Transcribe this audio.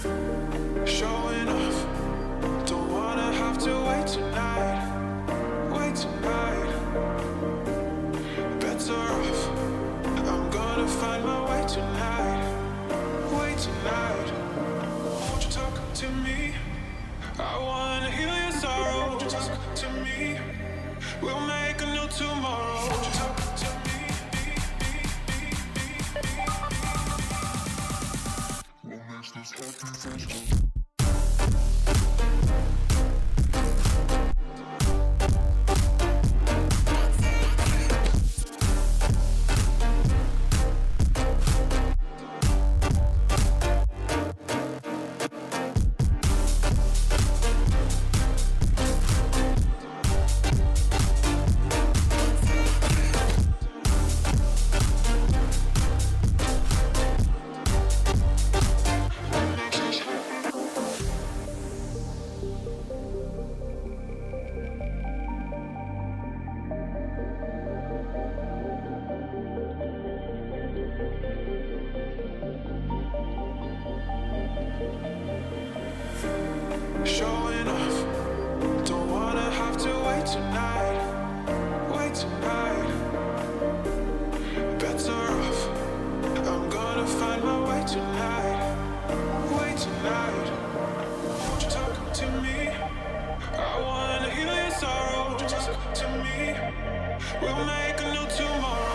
Showing off, don't wanna have to wait tonight. Wait tonight. Better off, I'm gonna find my way tonight. Wait tonight. Won't you talk to me? I wanna heal your sorrow. Won't you talk to me? We'll make a new tomorrow. Won't you talk to me? What makes this happy face? Showing off, don't wanna have to wait tonight. Wait tonight. Better off, I'm gonna find my way tonight. Wait tonight. Won't you talk to me? I wanna heal your sorrow. Won't you talk to me? We'll make a new tomorrow.